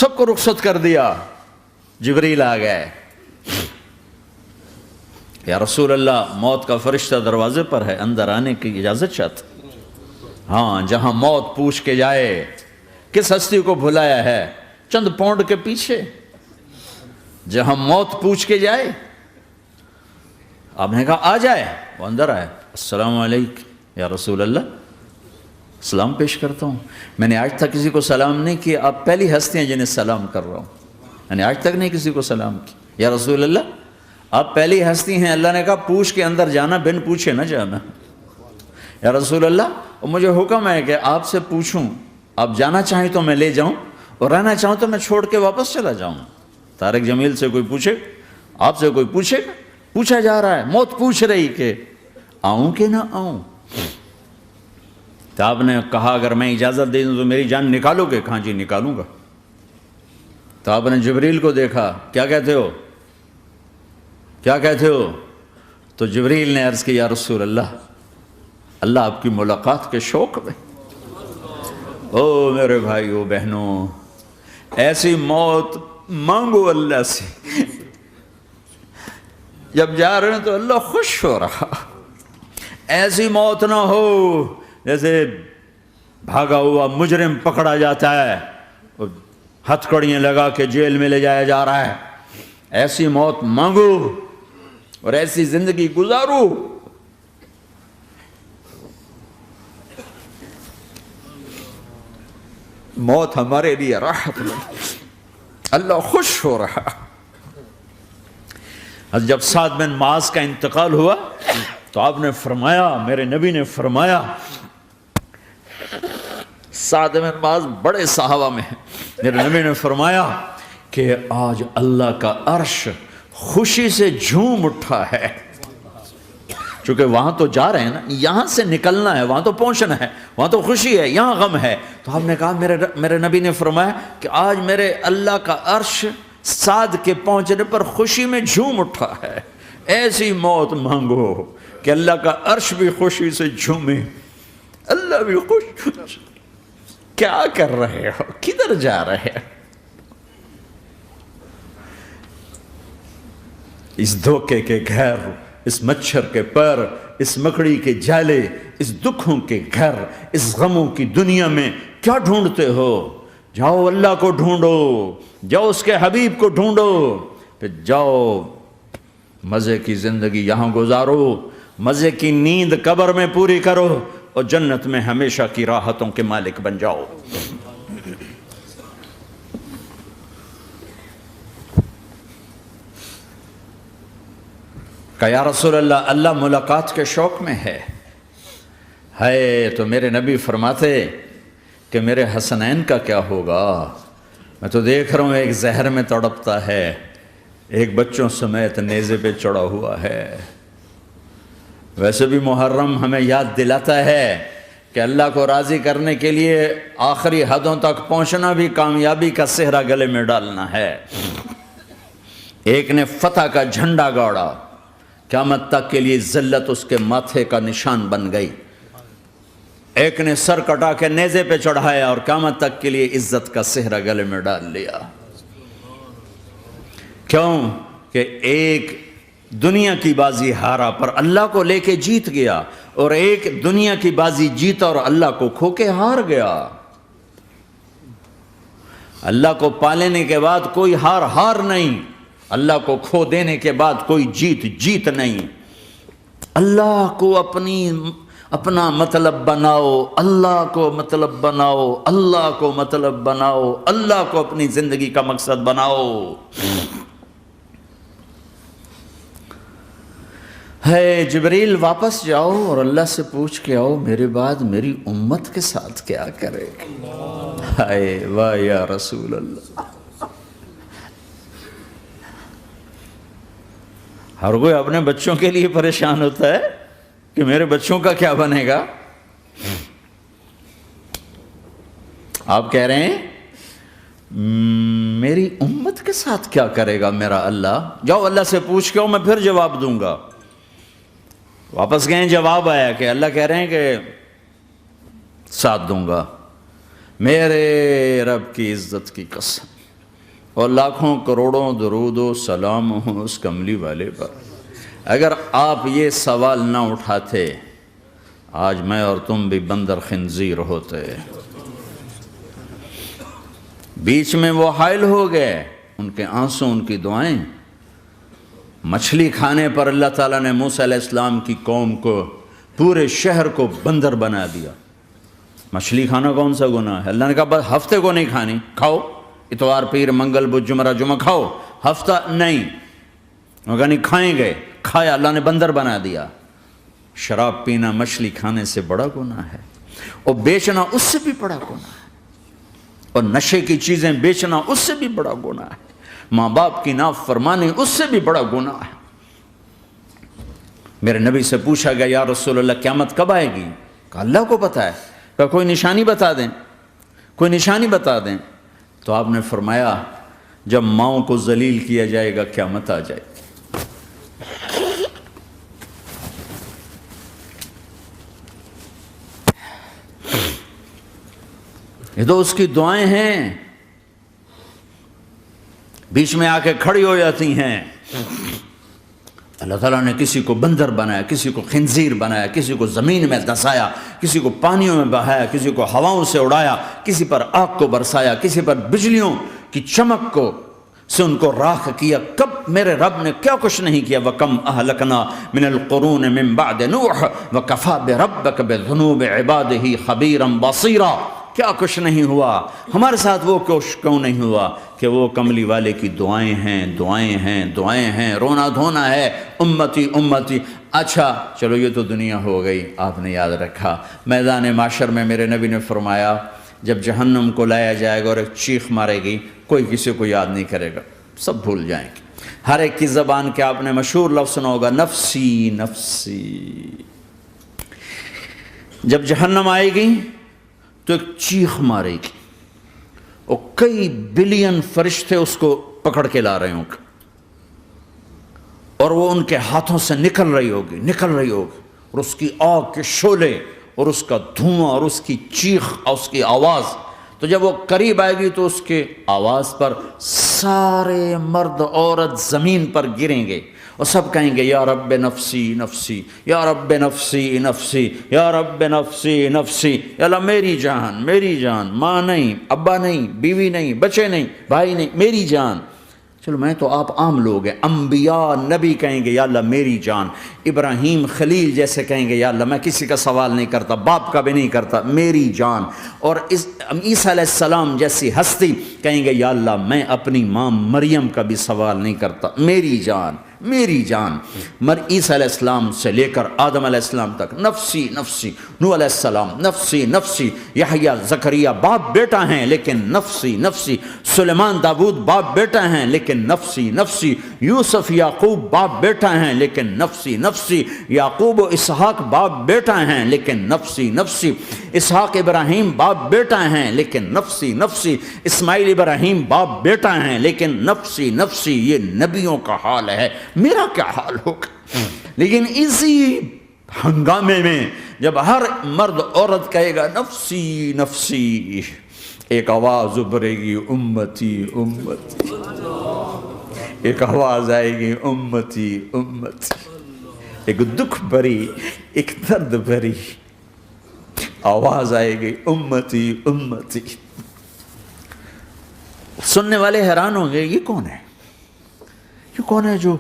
سب کو رخصت کر دیا. جبریل آ گئے. یا رسول اللہ موت کا فرشتہ دروازے پر ہے, اندر آنے کی اجازت چاہتا. ہاں, جہاں موت پوچھ کے جائے کس ہستی کو بھلایا ہے, چند پونڈ کے پیچھے. جہاں موت پوچھ کے جائے, آپ نے کہا آ جائے, وہ اندر آئے. السلام علیکم یا رسول اللہ, سلام پیش کرتا ہوں. میں نے آج تک کسی کو سلام نہیں کیا, آپ پہلی ہستی ہیں جنہیں سلام کر رہا ہوں. میں نے آج تک نہیں کسی کو سلام کیا. یا رسول اللہ آپ پہلی ہستی ہیں, اللہ نے کہا پوچھ کے اندر جانا, بن پوچھے نہ جانا. یا رسول اللہ مجھے حکم ہے کہ آپ سے پوچھوں, آپ جانا چاہیں تو میں لے جاؤں, اور رہنا چاہوں تو میں چھوڑ کے واپس چلا جاؤں. طارق جمیل سے کوئی پوچھے, آپ سے کوئی پوچھے, پوچھا جا رہا ہے, موت پوچھ رہی کہ آؤں کہ نہ آؤں. تو آپ نے کہا اگر میں اجازت دے دوں تو میری جان نکالو گے؟ کہاں جی نکالوں گا. تو آپ نے جبریل کو دیکھا, کیا کہتے ہو, کیا کہتے ہو؟ تو جبریل نے عرض کی یا رسول اللہ, اللہ آپ کی ملاقات کے شوق میں. او میرے بھائیو بہنوں, ایسی موت مانگو اللہ سے. جب جا رہے ہیں تو اللہ خوش ہو رہا. ایسی موت نہ ہو جیسے بھاگا ہوا مجرم پکڑا جاتا ہے, ہتھ کڑیاں لگا کے جیل میں لے جایا جا رہا ہے. ایسی موت مانگو اور ایسی زندگی گزارو. موت ہمارے لیے راحت نہیں, اللہ خوش ہو رہا. جب سعد بن معاذ کا انتقال ہوا تو آپ نے فرمایا, میرے نبی نے فرمایا, سعد بن معاذ بڑے صحابہ میں ہیں, میرے نبی نے فرمایا کہ آج اللہ کا عرش خوشی سے جھوم اٹھا ہے. چونکہ وہاں تو جا رہے ہیں نا, یہاں سے نکلنا ہے, وہاں تو پہنچنا ہے, وہاں تو خوشی ہے, یہاں غم ہے. تو آپ نے کہا, میرے نبی نے فرمایا کہ آج میرے اللہ کا عرش سعد کے پہنچنے پر خوشی میں جھوم اٹھا ہے. ایسی موت مانگو کہ اللہ کا عرش بھی خوشی سے جھومے, اللہ بھی خوش. کیا کر رہے ہو, کدھر جا رہے ہو؟ اس دھوکے کے گھر, اس مچھر کے پر, اس مکڑی کے جالے, اس دکھوں کے گھر, اس غموں کی دنیا میں کیا ڈھونڈتے ہو؟ جاؤ اللہ کو ڈھونڈو, جاؤ اس کے حبیب کو ڈھونڈو, پھر جاؤ مزے کی زندگی یہاں گزارو, مزے کی نیند قبر میں پوری کرو, اور جنت میں ہمیشہ کی راحتوں کے مالک بن جاؤ. کہ یا رسول اللہ, اللہ ملاقات کے شوق میں ہے. تو میرے نبی فرماتے کہ میرے حسنین کا کیا ہوگا؟ میں تو دیکھ رہا ہوں ایک زہر میں تڑپتا ہے, ایک بچوں سمیت نیزے پہ چڑھا ہوا ہے. ویسے بھی محرم ہمیں یاد دلاتا ہے کہ اللہ کو راضی کرنے کے لیے آخری حدوں تک پہنچنا بھی کامیابی کا صحرا گلے میں ڈالنا ہے. ایک نے فتح کا جھنڈا گاڑا, قیامت تک کے لیے ذلت اس کے ماتھے کا نشان بن گئی. ایک نے سر کٹا کے نیزے پہ چڑھایا اور قیامت تک کے لیے عزت کا صحرا گلے میں ڈال لیا. کیوں کہ ایک دنیا کی بازی ہارا پر اللہ کو لے کے جیت گیا, اور ایک دنیا کی بازی جیتا اور اللہ کو کھو کے ہار گیا. اللہ کو پالینے کے بعد کوئی ہار نہیں, اللہ کو کھو دینے کے بعد کوئی جیت نہیں. اللہ کو اپنا مطلب بناؤ, اللہ کو مطلب بناؤ, اللہ کو مطلب بناؤ, اللہ کو اپنی زندگی کا مقصد بناؤ. ہے جبریل واپس جاؤ اور اللہ سے پوچھ کے آؤ میرے بعد میری امت کے ساتھ کیا کرے. ہائے واہ یا رسول اللہ. ہر کوئی اپنے بچوں کے لیے پریشان ہوتا ہے کہ میرے بچوں کا کیا بنے گا. آپ کہہ رہے ہیں میری امت کے ساتھ کیا کرے گا میرا اللہ. جاؤ اللہ سے پوچھ کے آؤ, میں پھر جواب دوں گا. واپس گئے, جواب آیا کہ اللہ کہہ رہے ہیں کہ ساتھ دوں گا. میرے رب کی عزت کی قسم, اور لاکھوں کروڑوں درود و سلام ہوں اس کملی والے پر۔ اگر آپ یہ سوال نہ اٹھاتے آج میں اور تم بھی بندر خنزیر ہوتے۔ بیچ میں وہ حائل ہو گئے، ان کے آنسو، ان کی دعائیں۔ مچھلی کھانے پر اللہ تعالیٰ نے موسیٰ علیہ السلام کی قوم کو، پورے شہر کو بندر بنا دیا۔ مچھلی کھانا کون سا گناہ ہے؟ اللہ نے کہا بس ہفتے کو نہیں کھانی، کھاؤ، اتوار پیر منگل بدھ جمعہ جمعہ کھاؤ، ہفتہ نہیں۔ وہ کہا نہیں، کھائیں گے، کھایا، اللہ نے بندر بنا دیا۔ شراب پینا مچھلی کھانے سے بڑا گناہ ہے، اور بیچنا اس سے بھی بڑا گناہ ہے، اور نشے کی چیزیں بیچنا اس سے بھی بڑا گناہ ہے، ماں باپ کی نافرمانی اس سے بھی بڑا گناہ ہے۔ میرے نبی سے پوچھا گیا یا رسول اللہ قیامت کب آئے گی؟ کہا اللہ کو پتہ ہے۔ کہا کوئی نشانی بتا دیں، کوئی نشانی بتا دیں۔ تو آپ نے فرمایا جب ماؤں کو ذلیل کیا جائے گا قیامت آ جائے گی۔ یہ تو اس کی دعائیں ہیں، بیچ میں آ کے کھڑی ہو جاتی ہیں۔ اللہ تعالیٰ نے کسی کو بندر بنایا، کسی کو خنزیر بنایا، کسی کو زمین میں دسایا، کسی کو پانیوں میں بہایا، کسی کو ہواؤں سے اڑایا، کسی پر آگ کو برسایا، کسی پر بجلیوں کی چمک کو سے ان کو راکھ کیا۔ کب میرے رب نے کیا کچھ نہیں کیا۔ وَكَمْ أَهْلَكْنَا مِنَ الْقُرُونِ مِنْ بَعْدِ نُوحٍ وَكَفَى بِرَبِّكَ بِذُنُوبِ عِبَادِهِ خَبِيرًا بَصِيرًا۔ کیا کچھ نہیں ہوا ہمارے ساتھ، وہ کیوں نہیں ہوا کہ وہ کملی والے کی دعائیں ہیں، دعائیں ہیں، دعائیں ہیں، رونا دھونا ہے، امتی امتی۔ اچھا چلو یہ تو دنیا ہو گئی، آپ نے یاد رکھا میدان معاشر میں میرے نبی نے فرمایا جب جہنم کو لایا جائے گا اور ایک چیخ مارے گی، کوئی کسی کو یاد نہیں کرے گا، سب بھول جائیں گے۔ ہر ایک کی زبان کے آپ نے مشہور لفظ سنا ہوگا نفسی نفسی۔ جب جہنم آئے گی تو ایک چیخ مارے گی، اور کئی بلین فرشتے اس کو پکڑ کے لا رہے ہوں گے، اور وہ ان کے ہاتھوں سے نکل رہی ہوگی، اور اس کی آگ کے شعلے اور اس کا دھواں اور اس کی چیخ اور اس کی آواز۔ تو جب وہ قریب آئے گی تو اس کے آواز پر سارے مرد عورت زمین پر گریں گے، اور سب کہیں گے یا رب نفسی نفسی، یا رب نفسی نفسی، یا رب نفسی نفسی۔ یا اللہ میری جان، میری جان، ماں نہیں، ابا نہیں، بیوی نہیں، بچے نہیں، بھائی نہیں، میری جان۔ چلو میں تو آپ عام لوگ ہیں، انبیاء نبی کہیں گے یا اللہ میری جان، ابراہیم خلیل جیسے کہیں گے یا اللہ میں کسی کا سوال نہیں کرتا، باپ کا بھی نہیں کرتا، میری جان۔ اور عیسیٰ علیہ السلام جیسی ہستی کہیں گے یا اللہ میں اپنی ماں مریم کا بھی سوال نہیں کرتا، میری جان، میری جان۔ عیسیٰ علیہ السلام سے لے کر آدم علیہ السلام تک نفسی نفسی، نوح علیہ السلام نفسی نفسی، یحییٰ زکریا باپ بیٹا ہیں لیکن نفسی نفسی، سلیمان داود باپ بیٹا ہیں لیکن نفسی نفسی، یوسف یعقوب باپ بیٹا ہیں لیکن نفسی نفسی، یعقوب و اسحاق باپ بیٹا ہیں لیکن نفسی نفسی، اسحاق ابراہیم باپ بیٹا ہیں لیکن نفسی نفسی، اسماعیل ابراہیم باپ بیٹا ہیں لیکن نفسی نفسی۔ یہ نبیوں کا حال ہے، میرا کیا حال ہوگا؟ لیکن اسی ہنگامے میں جب ہر مرد عورت کہے گا نفسی نفسی، ایک آواز ابھرے گی امتی امتی، ایک آواز آئے گی امتی امتی، ایک دکھ بھری، ایک درد بھری آواز آئے گی امتی امتی۔ سننے والے حیران ہوں گے یہ کون ہے، یہ کون ہے جو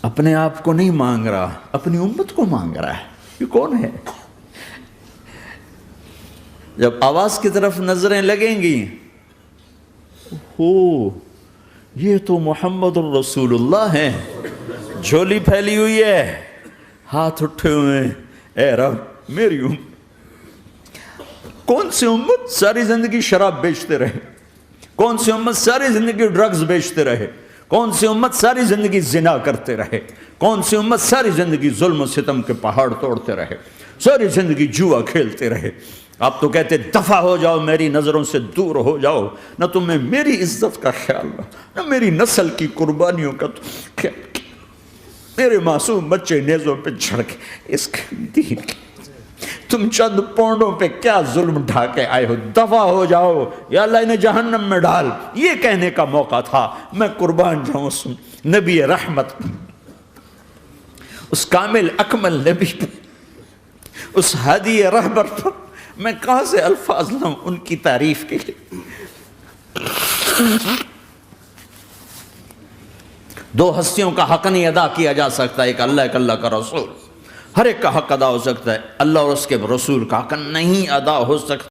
اپنے آپ کو نہیں مانگ رہا، اپنی امت کو مانگ رہا ہے، یہ کون ہے؟ جب آواز کی طرف نظریں لگیں گی، یہ تو محمد الرسول اللہ ہے، جھولی پھیلی ہوئی ہے، ہاتھ اٹھے ہوئے ہیں، اے رب میری امت۔ کون سی امت ساری زندگی شراب بیچتے رہے، کون سی امت ساری زندگی ڈرگز بیچتے رہے، کون سی امت ساری زندگی زنا کرتے رہے، کون سی امت ساری زندگی ظلم و ستم کے پہاڑ توڑتے رہے، ساری زندگی جوا کھیلتے رہے۔ آپ تو کہتے دفع ہو جاؤ، میری نظروں سے دور ہو جاؤ، نہ تمہیں میری عزت کا خیال نہ میری نسل کی قربانیوں کا خیال، میرے معصوم بچے نیزوں پہ چڑھ کے اس دین تم چند پونڈوں پہ کیا ظلم ڈھا کے آئے ہو، دفع ہو جاؤ یا اللہ انہیں جہنم میں ڈال، یہ کہنے کا موقع تھا۔ میں قربان جاؤں اس نبی رحمت، اس کامل اکمل نبی پر، اس ہادی رہبر پر میں کہاں سے الفاظ لاؤں ان کی تعریف کے لیے۔ دو ہستیوں کا حق نہیں ادا کیا جا سکتا، ایک اللہ، ایک اللہ کا رسول۔ ہر ایک کا حق ادا ہو سکتا ہے، اللہ اور اس کے رسول کا حق نہیں ادا ہو سکتا۔